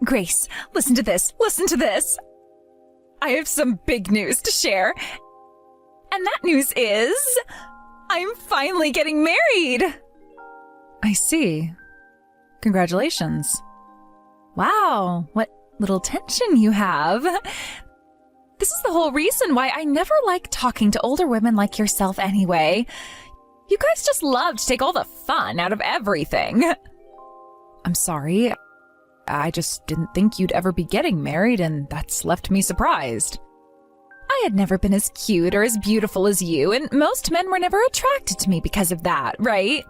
Grace, listen to this. Listen to this. I have some big news to share. And that news is, I'm finally getting married. I see. Congratulations. Wow, what little tension you have. This is the whole reason why I never like talking to older women like yourself anyway. You guys just love to take all the fun out of everything. I'm sorry. I just didn't think you'd ever be getting married, and that's left me surprised. I had never been as cute or as beautiful as you, and most men were never attracted to me because of that, right?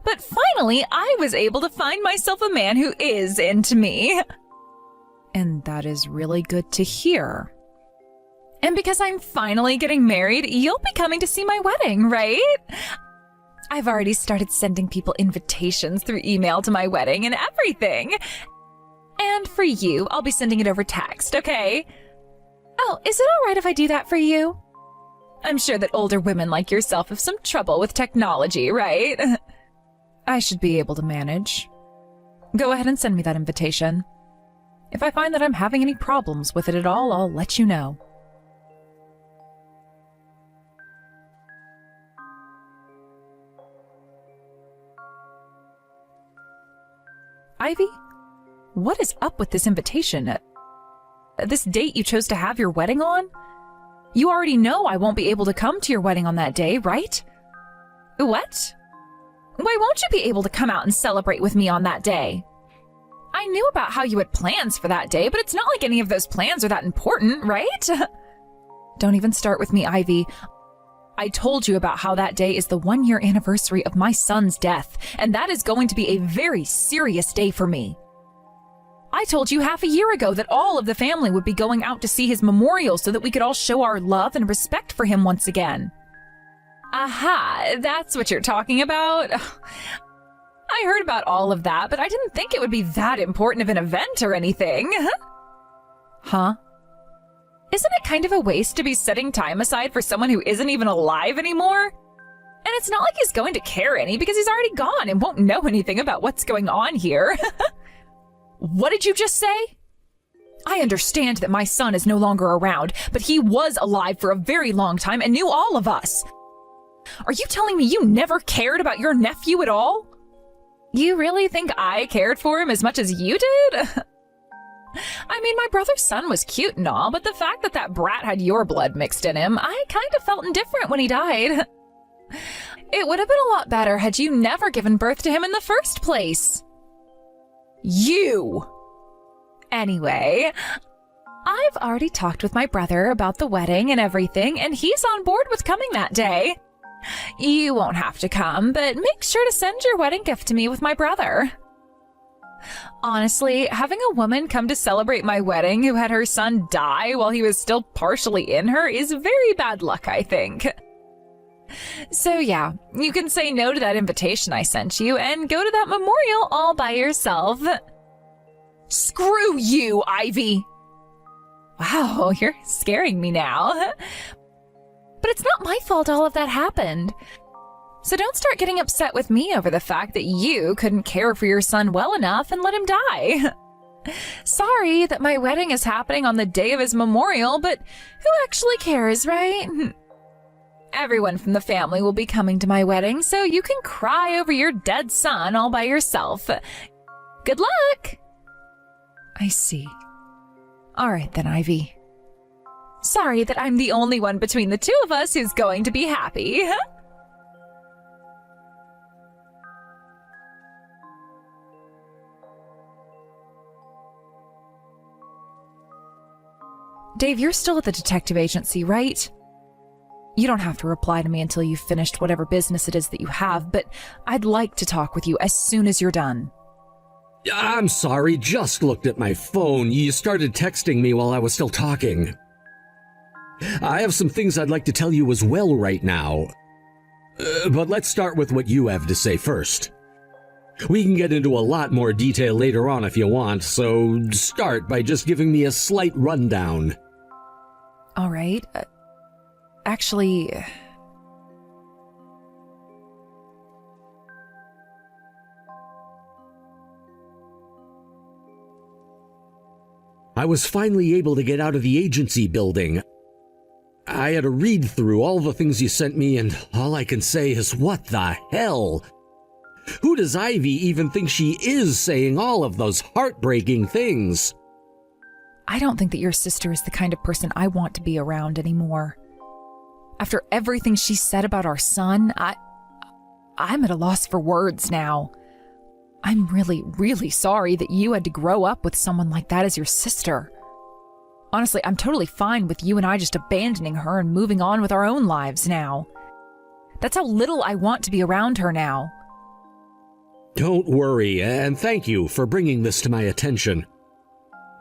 But finally, I was able to find myself a man who is into me. And that is really good to hear. And because I'm finally getting married, you'll be coming to see my wedding, right? I've already started sending people invitations through email to my wedding and everything. And for you, I'll be sending it over text, okay? Oh, is it all right if I do that for you? I'm sure that older women like yourself have some trouble with technology, right? I should be able to manage. Go ahead and send me that invitation. If I find that I'm having any problems with it at all, I'll let you know. Ivy, what is up with this invitation? This date you chose to have your wedding on? You already know I won't be able to come to your wedding on that day, right? What? Why won't you be able to come out and celebrate with me on that day? I knew about how you had plans for that day, but it's not like any of those plans are that important, right? Don't even start with me, Ivy. I told you about how that day is the 1-year anniversary of my son's death, and that is going to be a very serious day for me. I told you half a year ago that all of the family would be going out to see his memorial so that we could all show our love and respect for him once again. Aha, that's what you're talking about? I heard about all of that, but I didn't think it would be that important of an event or anything. Huh? Isn't it kind of a waste to be setting time aside for someone who isn't even alive anymore? And it's not like he's going to care any because he's already gone and won't know anything about what's going on here. What did you just say? I understand that my son is no longer around, but he was alive for a very long time and knew all of us. Are you telling me you never cared about your nephew at all? You really think I cared for him as much as you did? I mean, my brother's son was cute and all, but the fact that that brat had your blood mixed in him, I kind of felt indifferent when he died. It would have been a lot better had you never given birth to him in the first place. You! Anyway, I've already talked with my brother about the wedding and everything, and he's on board with coming that day. You won't have to come, but make sure to send your wedding gift to me with my brother. Honestly, having a woman come to celebrate my wedding who had her son die while he was still partially in her is very bad luck, I think. So yeah, you can say no to that invitation I sent you and go to that memorial all by yourself. Screw you, Ivy! Wow, you're scaring me now. But it's not my fault all of that happened. So don't start getting upset with me over the fact that you couldn't care for your son well enough and let him die. Sorry that my wedding is happening on the day of his memorial, but who actually cares, right? Everyone from the family will be coming to my wedding, so you can cry over your dead son all by yourself. Good luck! I see. All right then, Ivy. Sorry that I'm the only one between the two of us who's going to be happy. Dave, you're still at the detective agency, right? You don't have to reply to me until you've finished whatever business it is that you have, but I'd like to talk with you as soon as you're done. I'm sorry, just looked at my phone. You started texting me while I was still talking. I have some things I'd like to tell you as well right now. But let's start with what you have to say first. We can get into a lot more detail later on if you want, so start by just giving me a slight rundown. All right. Actually... I was finally able to get out of the agency building. I had to read through all the things you sent me, and all I can say is, what the hell? Who does Ivy even think she is, saying all of those heartbreaking things? I don't think that your sister is the kind of person I want to be around anymore. After everything she said about our son, I'm at a loss for words now. I'm really, really sorry that you had to grow up with someone like that as your sister. Honestly, I'm totally fine with you and I just abandoning her and moving on with our own lives now. That's how little I want to be around her now. Don't worry, and thank you for bringing this to my attention.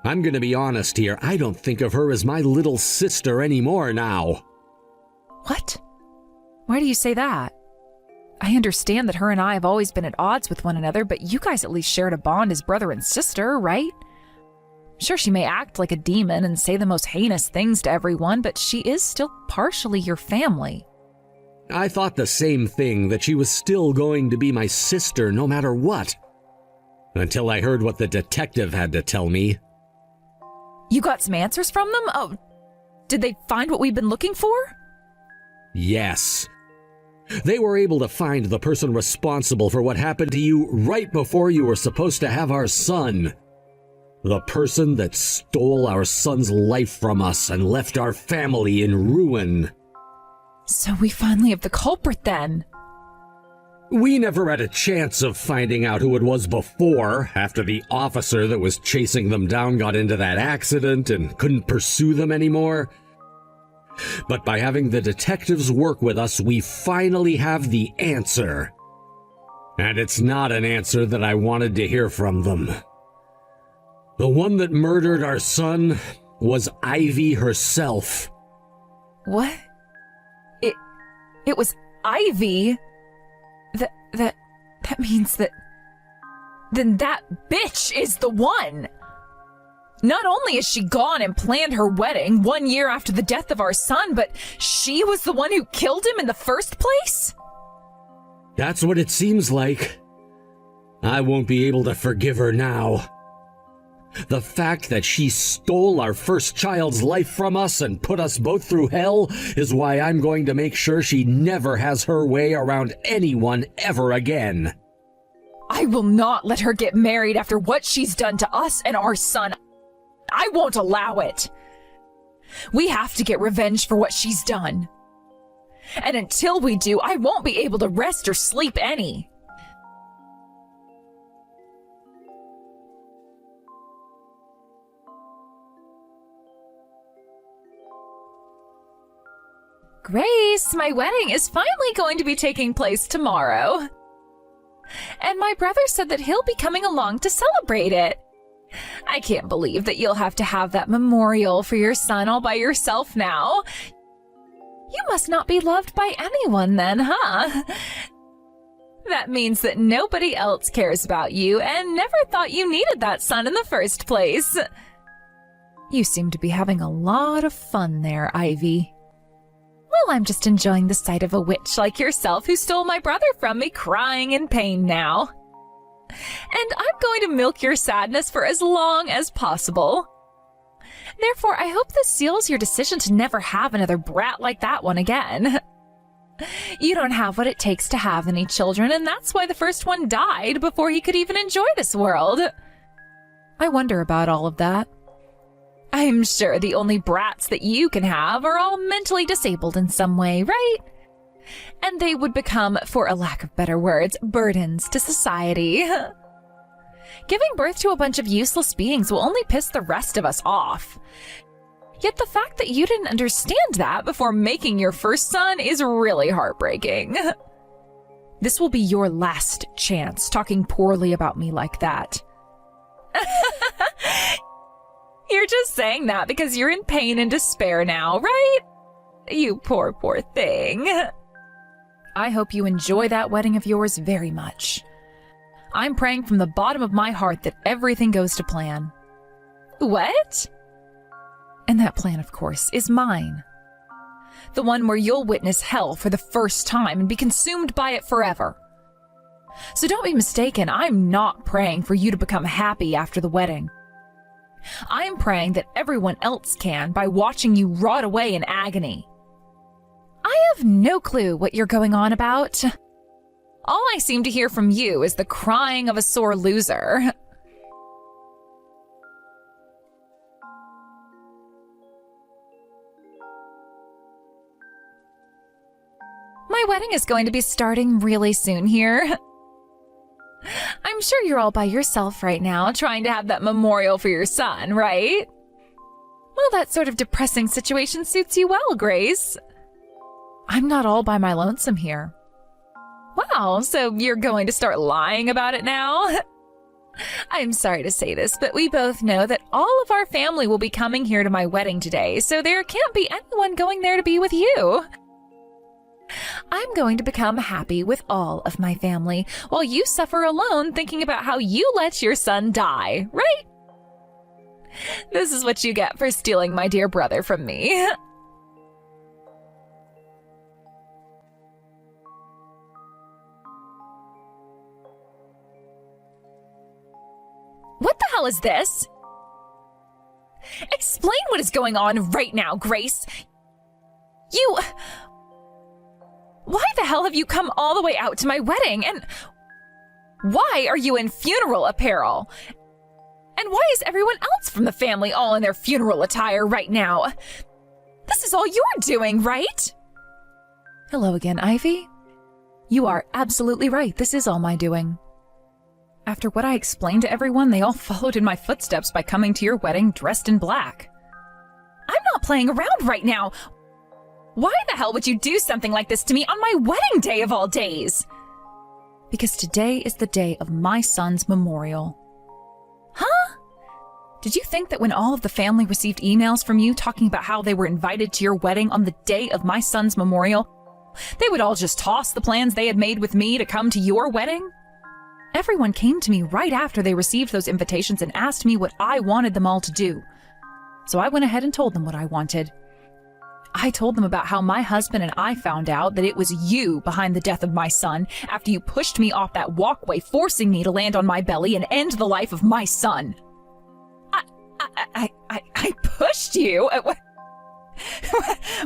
I'm gonna be honest here, I don't think of her as my little sister anymore now. What? Why do you say that? I understand that her and I have always been at odds with one another, but you guys at least shared a bond as brother and sister, right? Sure, she may act like a demon and say the most heinous things to everyone, but she is still partially your family. I thought the same thing, that she was still going to be my sister no matter what. Until I heard what the detective had to tell me. You got some answers from them? Oh, did they find what we've been looking for? Yes. They were able to find the person responsible for what happened to you right before you were supposed to have our son. The person that stole our son's life from us and left our family in ruin. So we finally have the culprit then. We never had a chance of finding out who it was before, after the officer that was chasing them down got into that accident and couldn't pursue them anymore. But by having the detectives work with us, we finally have the answer. And it's not an answer that I wanted to hear from them. The one that murdered our son was Ivy herself. What? It was Ivy? That means that... Then that bitch is the one! Not only has she gone and planned her wedding 1 year after the death of our son, but she was the one who killed him in the first place? That's what it seems like. I won't be able to forgive her now. The fact that she stole our first child's life from us and put us both through hell is why I'm going to make sure she never has her way around anyone ever again. I will not let her get married after what she's done to us and our son. I won't allow it. We have to get revenge for what she's done. And until we do, I won't be able to rest or sleep any. Grace, my wedding is finally going to be taking place tomorrow. And my brother said that he'll be coming along to celebrate it. I can't believe that you'll have to have that memorial for your son all by yourself now. You must not be loved by anyone then, huh? That means that nobody else cares about you and never thought you needed that son in the first place. You seem to be having a lot of fun there, Ivy. Well, I'm just enjoying the sight of a witch like yourself who stole my brother from me crying in pain now. And I'm going to milk your sadness for as long as possible. Therefore, I hope this seals your decision to never have another brat like that one again. You don't have what it takes to have any children, and that's why the first one died before he could even enjoy this world. I wonder about all of that. I'm sure the only brats that you can have are all mentally disabled in some way, right? And they would become, for a lack of better words, burdens to society. Giving birth to a bunch of useless beings will only piss the rest of us off. Yet the fact that you didn't understand that before making your first son is really heartbreaking. This will be your last chance talking poorly about me like that. You're just saying that because you're in pain and despair now, right? You poor, poor thing. I hope you enjoy that wedding of yours very much. I'm praying from the bottom of my heart that everything goes to plan. What? And that plan, of course, is mine. The one where you'll witness hell for the first time and be consumed by it forever. So don't be mistaken, I'm not praying for you to become happy after the wedding. I'm praying that everyone else can by watching you rot away in agony. I have no clue what you're going on about. All I seem to hear from you is the crying of a sore loser. My wedding is going to be starting really soon here. I'm sure you're all by yourself right now, trying to have that memorial for your son, right? Well, that sort of depressing situation suits you well, Grace. I'm not all by my lonesome here. Wow, so you're going to start lying about it now? I'm sorry to say this, but we both know that all of our family will be coming here to my wedding today, so there can't be anyone going there to be with you. I'm going to become happy with all of my family, while you suffer alone thinking about how you let your son die, right? This is what you get for stealing my dear brother from me. What the hell is this? Explain what is going on right now, Grace. Why the hell have you come all the way out to my wedding? And why are you in funeral apparel? And why is everyone else from the family all in their funeral attire right now? This is all you're doing, right? Hello again, Ivy. You are absolutely right. This is all my doing. After what I explained to everyone, they all followed in my footsteps by coming to your wedding dressed in black. I'm not playing around right now. Why the hell would you do something like this to me on my wedding day of all days? Because today is the day of my son's memorial. Huh? Did you think that when all of the family received emails from you talking about how they were invited to your wedding on the day of my son's memorial, they would all just toss the plans they had made with me to come to your wedding? Everyone came to me right after they received those invitations and asked me what I wanted them all to do. So I went ahead and told them what I wanted. I told them about how my husband and I found out that it was you behind the death of my son after you pushed me off that walkway, forcing me to land on my belly and end the life of my son. I pushed you?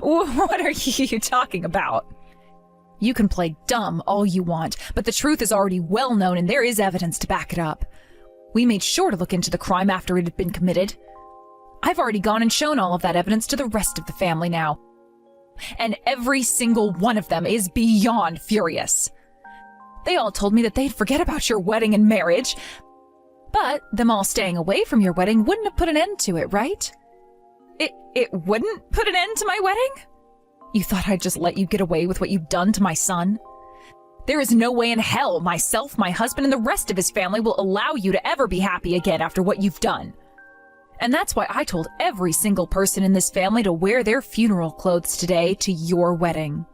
What are you talking about? You can play dumb all you want, but the truth is already well known and there is evidence to back it up. We made sure to look into the crime after it had been committed. I've already gone and shown all of that evidence to the rest of the family now. And every single one of them is beyond furious. They all told me that they'd forget about your wedding and marriage. But them all staying away from your wedding wouldn't have put an end to it, right? It wouldn't put an end to my wedding? You thought I'd just let you get away with what you've done to my son? There is no way in hell myself, my husband, and the rest of his family will allow you to ever be happy again after what you've done. And that's why I told every single person in this family to wear their funeral clothes today to your wedding.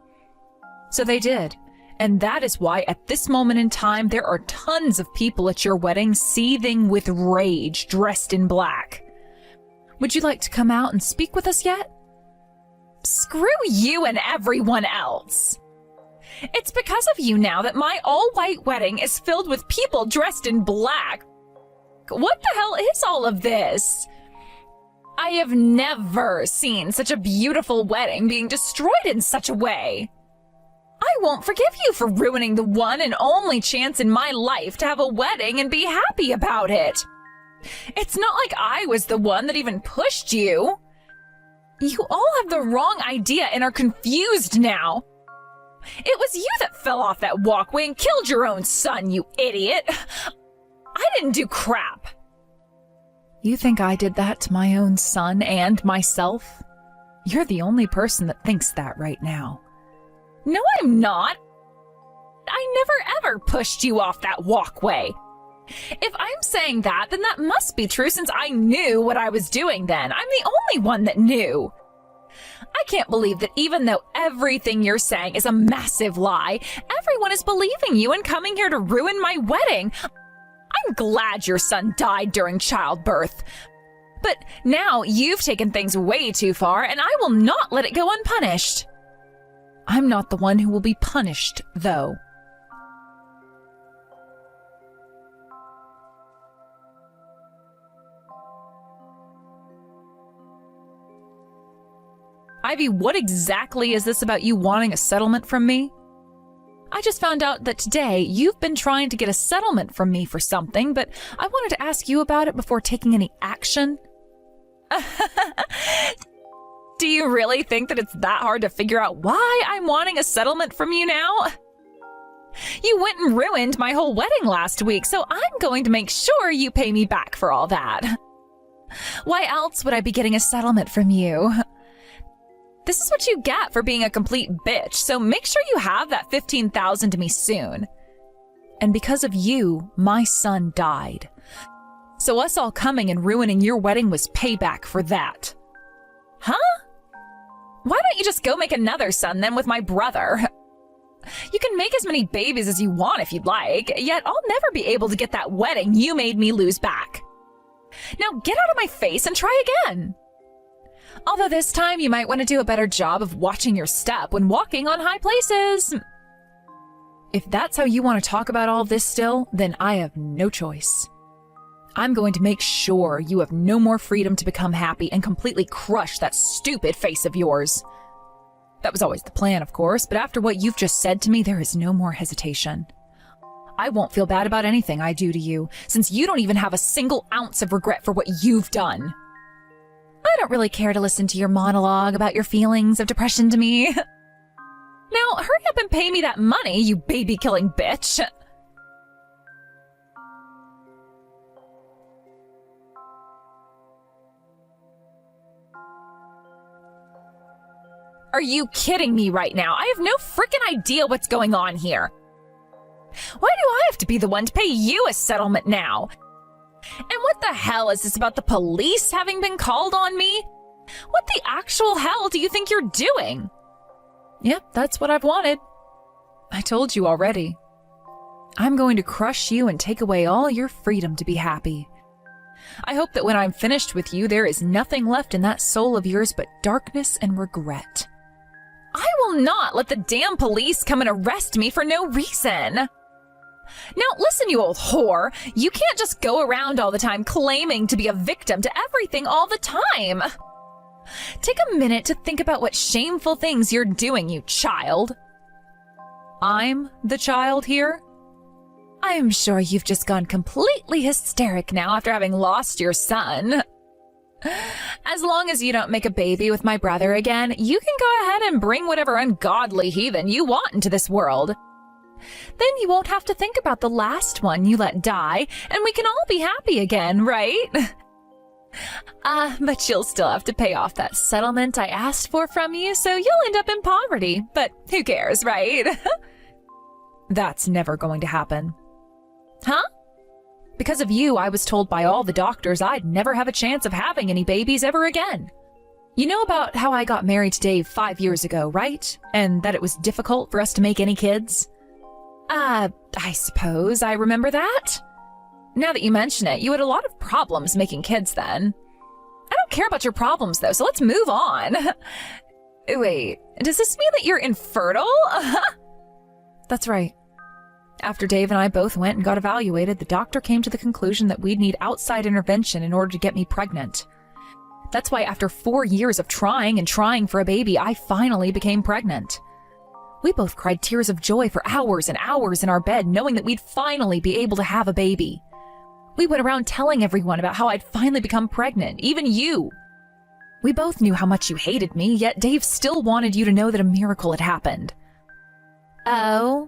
So they did. And that is why at this moment in time, there are tons of people at your wedding seething with rage, dressed in black. Would you like to come out and speak with us yet? Screw you and everyone else. It's because of you now that my all-white wedding is filled with people dressed in black. What the hell is all of this? I have never seen such a beautiful wedding being destroyed in such a way. I won't forgive you for ruining the one and only chance in my life to have a wedding and be happy about it. It's not like I was the one that even pushed you. You all have the wrong idea and are confused now. It was you that fell off that walkway and killed your own son, you idiot. I didn't do crap. You think I did that to my own son and myself? You're the only person that thinks that right now. No, I'm not. I never ever pushed you off that walkway. If I'm saying that, then that must be true since I knew what I was doing then. I'm the only one that knew. I can't believe that even though everything you're saying is a massive lie, everyone is believing you and coming here to ruin my wedding. I'm glad your son died during childbirth. But now you've taken things way too far, and I will not let it go unpunished. I'm not the one who will be punished, though. Ivy, what exactly is this about you wanting a settlement from me? I just found out that today you've been trying to get a settlement from me for something, but I wanted to ask you about it before taking any action. Do you really think that it's that hard to figure out why I'm wanting a settlement from you now? You went and ruined my whole wedding last week, so I'm going to make sure you pay me back for all that. Why else would I be getting a settlement from you? This is what you get for being a complete bitch, so make sure you have that $15,000 to me soon. And because of you, my son died. So us all coming and ruining your wedding was payback for that. Huh? Why don't you just go make another son then with my brother? You can make as many babies as you want if you'd like, yet I'll never be able to get that wedding you made me lose back. Now get out of my face and try again. Although this time you might want to do a better job of watching your step when walking on high places. If that's how you want to talk about all this still, then I have no choice. I'm going to make sure you have no more freedom to become happy and completely crush that stupid face of yours. That was always the plan, of course, but after what you've just said to me, there is no more hesitation. I won't feel bad about anything I do to you, since you don't even have a single ounce of regret for what you've done. I don't really care to listen to your monologue about your feelings of depression to me. Now, hurry up and pay me that money, you baby-killing bitch. Are you kidding me right now? I have no freaking idea what's going on here. Why do I have to be the one to pay you a settlement now? And what the hell is this about the police having been called on me? What the actual hell do you think you're doing? Yep, that's what I've wanted. I told you already. I'm going to crush you and take away all your freedom to be happy. I hope that when I'm finished with you, there is nothing left in that soul of yours but darkness and regret. I will not let the damn police come and arrest me for no reason. Now, listen, you old whore. You can't just go around all the time claiming to be a victim to everything all the time. Take a minute to think about what shameful things you're doing, you child. I'm the child here? I'm sure you've just gone completely hysteric now after having lost your son. As long as you don't make a baby with my brother again, you can go ahead and bring whatever ungodly heathen you want into this world. Then you won't have to think about the last one you let die, and we can all be happy again, right? But you'll still have to pay off that settlement I asked for from you, so you'll end up in poverty. But who cares, right? That's never going to happen. Huh? Because of you, I was told by all the doctors I'd never have a chance of having any babies ever again. You know about how I got married to Dave 5 years ago, right? And that it was difficult for us to make any kids? I suppose I remember that. Now that you mention it, you had a lot of problems making kids then. I don't care about your problems, though, so let's move on. Wait, does this mean that you're infertile? That's right. After Dave and I both went and got evaluated, the doctor came to the conclusion that we'd need outside intervention in order to get me pregnant. That's why after 4 years of trying and trying for a baby, I finally became pregnant. We both cried tears of joy for hours and hours in our bed, knowing that we'd finally be able to have a baby. We went around telling everyone about how I'd finally become pregnant, even you. We both knew how much you hated me, yet Dave still wanted you to know that a miracle had happened. Oh?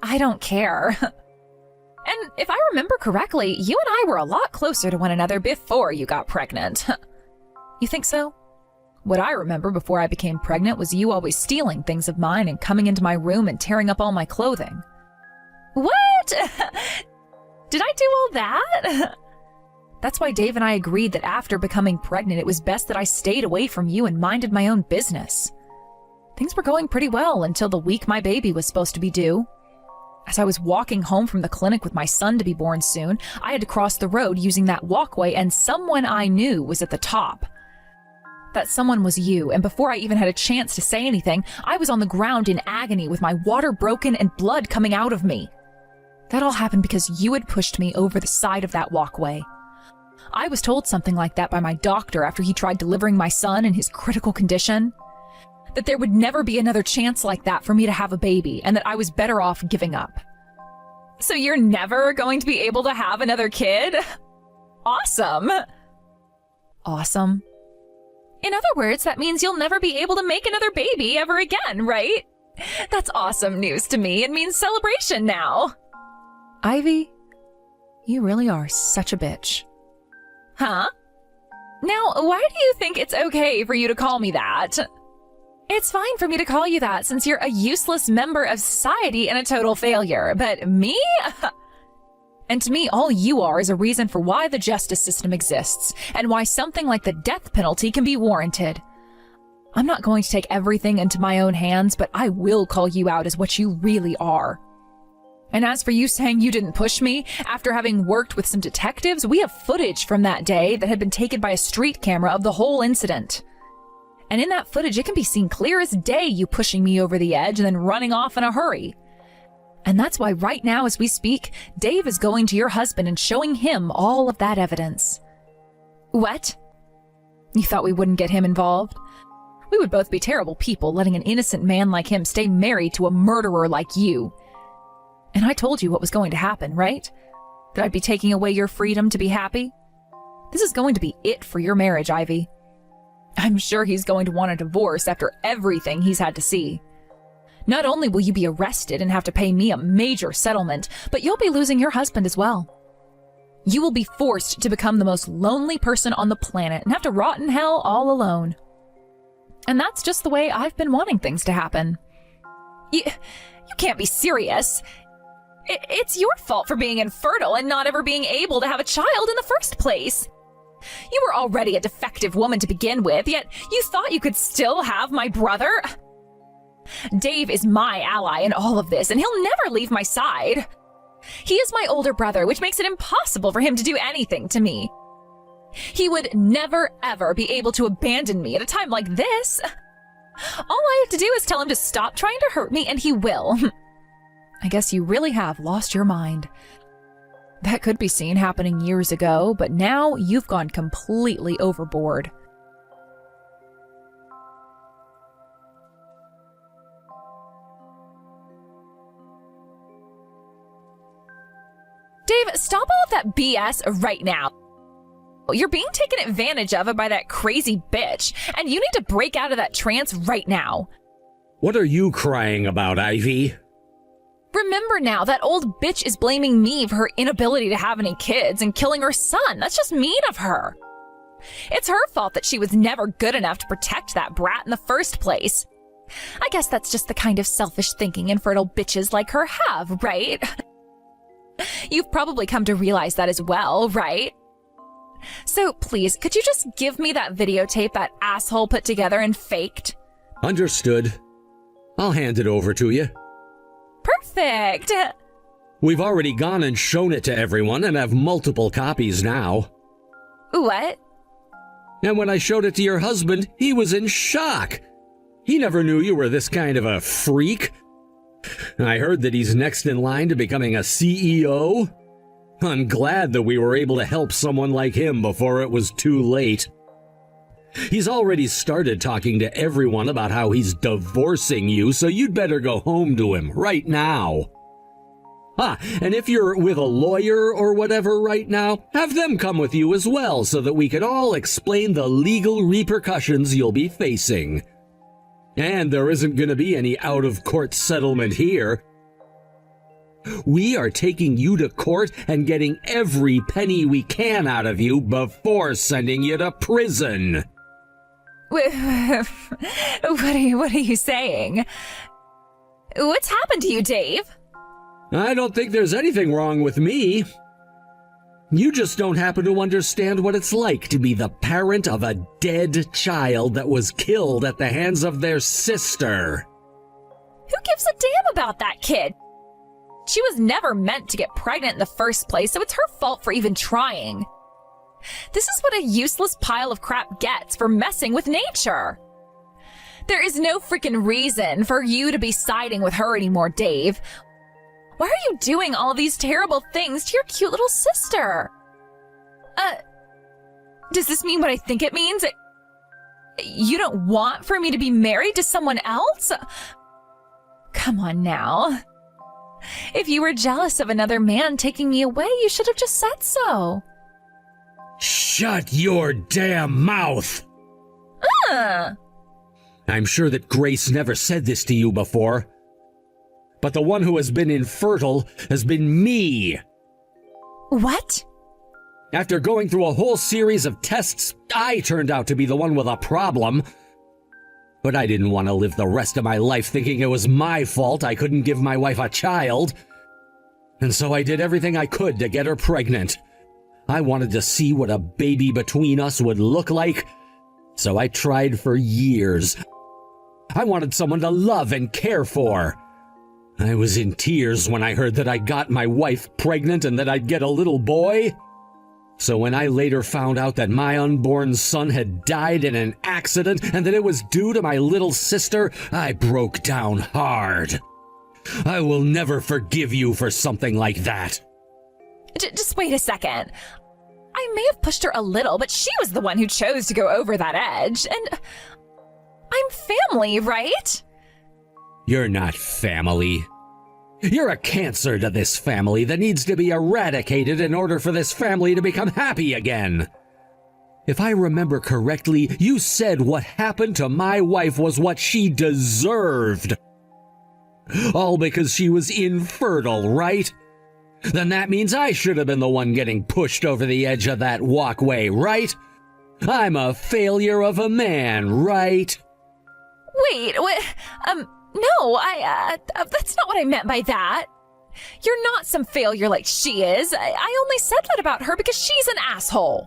I don't care. And if I remember correctly, you and I were a lot closer to one another before you got pregnant. You think so? What I remember before I became pregnant was you always stealing things of mine and coming into my room and tearing up all my clothing. What? Did I do all that? That's why Dave and I agreed that after becoming pregnant, it was best that I stayed away from you and minded my own business. Things were going pretty well until the week my baby was supposed to be due. As I was walking home from the clinic with my son to be born soon, I had to cross the road using that walkway, and someone I knew was at the top. That someone was you, and before I even had a chance to say anything, I was on the ground in agony with my water broken and blood coming out of me. That all happened because you had pushed me over the side of that walkway. I was told something like that by my doctor after he tried delivering my son in his critical condition. that there would never be another chance like that for me to have a baby, and that I was better off giving up. So you're never going to be able to have another kid? Awesome. Awesome. In other words, that means you'll never be able to make another baby ever again, right? That's awesome news to me. It means celebration now. Ivy, you really are such a bitch. Huh? Now, why do you think it's okay for you to call me that? It's fine for me to call you that since you're a useless member of society and a total failure. But me? And to me, all you are is a reason for why the justice system exists and why something like the death penalty can be warranted. I'm not going to take everything into my own hands, but I will call you out as what you really are. And as for you saying you didn't push me, after having worked with some detectives, we have footage from that day that had been taken by a street camera of the whole incident. And in that footage, it can be seen clear as day you pushing me over the edge and then running off in a hurry. And that's why right now as we speak, Dave is going to your husband and showing him all of that evidence. What? You thought we wouldn't get him involved? We would both be terrible people letting an innocent man like him stay married to a murderer like you. And I told you what was going to happen, right? That I'd be taking away your freedom to be happy? This is going to be it for your marriage, Ivy. I'm sure he's going to want a divorce after everything he's had to see. Not only will you be arrested and have to pay me a major settlement, but you'll be losing your husband as well. You will be forced to become the most lonely person on the planet and have to rot in hell all alone. And that's just the way I've been wanting things to happen. You can't be serious. It's your fault for being infertile and not ever being able to have a child in the first place. You were already a defective woman to begin with, yet you thought you could still have my brother? Dave is my ally in all of this, and he'll never leave my side. He is my older brother, which makes it impossible for him to do anything to me. He would never, ever be able to abandon me at a time like this. All I have to do is tell him to stop trying to hurt me, and he will. I guess you really have lost your mind. That could be seen happening years ago, but now you've gone completely overboard. Dave, stop all of that BS right now. You're being taken advantage of by that crazy bitch, and you need to break out of that trance right now. What are you crying about, Ivy? Remember now, that old bitch is blaming me for her inability to have any kids and killing her son. That's just mean of her. It's her fault that she was never good enough to protect that brat in the first place. I guess that's just the kind of selfish thinking infertile bitches like her have, right? You've probably come to realize that as well, right? So please, could you just give me that videotape that asshole put together and faked? Understood. I'll hand it over to you. Perfect! We've already gone and shown it to everyone and have multiple copies now. What? And when I showed it to your husband, he was in shock. He never knew you were this kind of a freak. I heard that he's next in line to becoming a CEO. I'm glad that we were able to help someone like him before it was too late. He's already started talking to everyone about how he's divorcing you, so you'd better go home to him right now. And if you're with a lawyer or whatever right now, have them come with you as well so that we can all explain the legal repercussions you'll be facing. And there isn't going to be any out-of-court settlement here. We are taking you to court and getting every penny we can out of you before sending you to prison. What are you saying? What's happened to you, Dave? I don't think there's anything wrong with me. You just don't happen to understand what it's like to be the parent of a dead child that was killed at the hands of their sister. Who gives a damn about that kid? She was never meant to get pregnant in the first place, so it's her fault for even trying. This is what a useless pile of crap gets for messing with nature. There is no freaking reason for you to be siding with her anymore, Dave. Why are you doing all these terrible things to your cute little sister? Does this mean what I think it means? You don't want for me to be married to someone else? Come on now. If you were jealous of another man taking me away, you should have just said so. Shut your damn mouth! I'm sure that Grace never said this to you before, but the one who has been infertile has been me. What? After going through a whole series of tests, I turned out to be the one with a problem. But I didn't want to live the rest of my life thinking it was my fault I couldn't give my wife a child. And so I did everything I could to get her pregnant. I wanted to see what a baby between us would look like, so I tried for years. I wanted someone to love and care for. I was in tears when I heard that I got my wife pregnant and that I'd get a little boy. So when I later found out that my unborn son had died in an accident and that it was due to my little sister, I broke down hard. I will never forgive you for something like that. Just wait a second. I may have pushed her a little, but she was the one who chose to go over that edge. And I'm family, right? You're not family. You're a cancer to this family that needs to be eradicated in order for this family to become happy again. If I remember correctly, you said what happened to my wife was what she deserved. All because she was infertile, right? Then that means I should have been the one getting pushed over the edge of that walkway, right? I'm a failure of a man, right? Wait, what? No, that's not what I meant by that. You're not some failure like she is. I only said that about her because she's an asshole.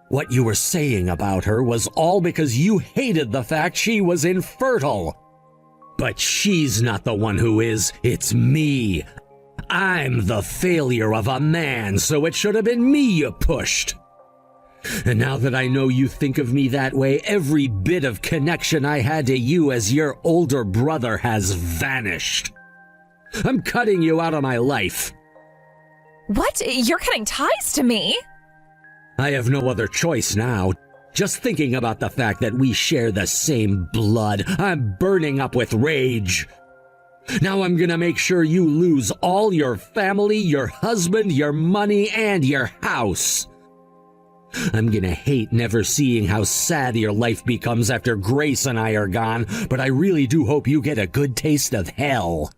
What you were saying about her was all because you hated the fact she was infertile. But she's not the one who is, it's me. I'm the failure of a man, so it should have been me you pushed. And now that I know you think of me that way, every bit of connection I had to you as your older brother has vanished. I'm cutting you out of my life. What? You're cutting ties to me? I have no other choice now. Just thinking about the fact that we share the same blood, I'm burning up with rage. Now I'm gonna make sure you lose all your family, your husband, your money, and your house. I'm gonna hate never seeing how sad your life becomes after Grace and I are gone, but I really do hope you get a good taste of hell.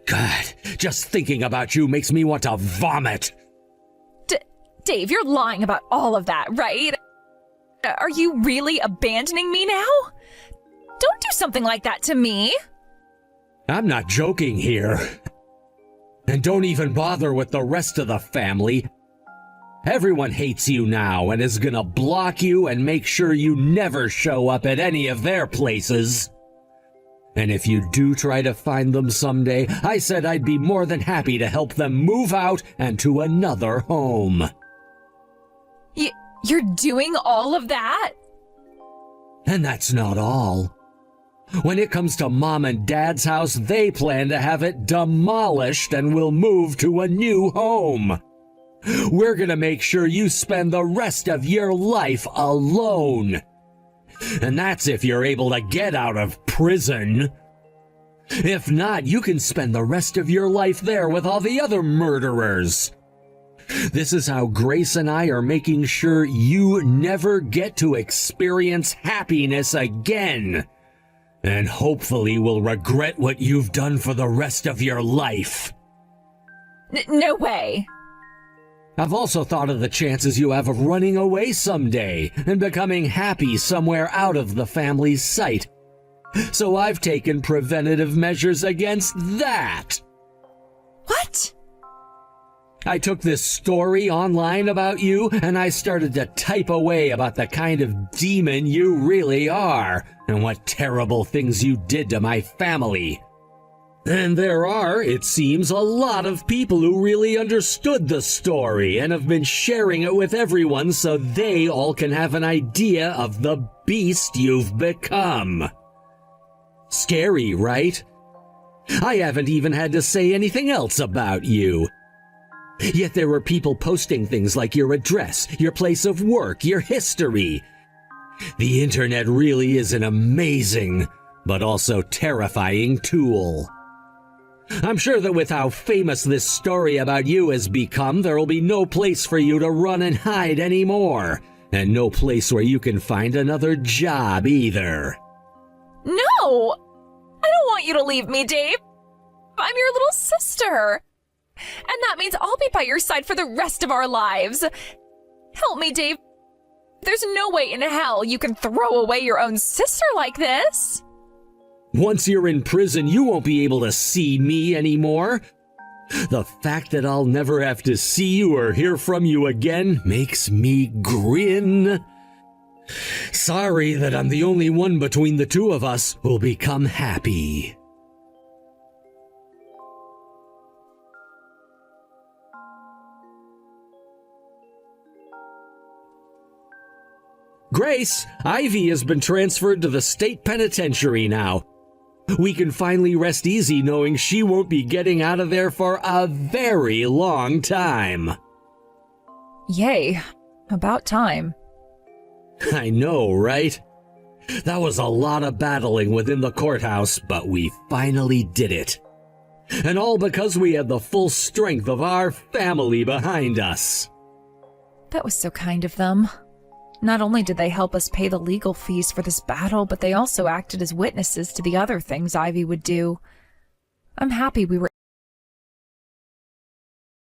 God, just thinking about you makes me want to vomit. Dave, you're lying about all of that, right? Are you really abandoning me now? Don't do something like that to me. I'm not joking here. And don't even bother with the rest of the family. Everyone hates you now and is gonna block you and make sure you never show up at any of their places. And if you do try to find them someday, I said I'd be more than happy to help them move out and to another home. You're doing all of that? And that's not all. When it comes to Mom and Dad's house, they plan to have it demolished and will move to a new home. We're gonna make sure you spend the rest of your life alone. And that's if you're able to get out of prison. If not, you can spend the rest of your life there with all the other murderers. This is how Grace and I are making sure you never get to experience happiness again. And hopefully will regret what you've done for the rest of your life. No way. I've also thought of the chances you have of running away someday and becoming happy somewhere out of the family's sight. So I've taken preventative measures against that. What? I took this story online about you and I started to type away about the kind of demon you really are and what terrible things you did to my family. And there are, it seems, a lot of people who really understood the story and have been sharing it with everyone so they all can have an idea of the beast you've become. Scary, right? I haven't even had to say anything else about you. Yet there were people posting things like your address, your place of work, your history. The internet really is an amazing, but also terrifying tool. I'm sure that with how famous this story about you has become, there will be no place for you to run and hide anymore, and no place where you can find another job either. No! I don't want you to leave me, Dave. I'm your little sister. And that means I'll be by your side for the rest of our lives. Help me, Dave. There's no way in hell you can throw away your own sister like this. Once you're in prison, you won't be able to see me anymore. The fact that I'll never have to see you or hear from you again makes me grin. Sorry that I'm the only one between the two of us who'll become happy. Grace, Ivy has been transferred to the state penitentiary now. We can finally rest easy knowing she won't be getting out of there for a very long time. Yay. About time. I know, right? That was a lot of battling within the courthouse, but we finally did it. And all because we had the full strength of our family behind us. That was so kind of them. Not only did they help us pay the legal fees for this battle, but they also acted as witnesses to the other things Ivy would do. I'm happy we were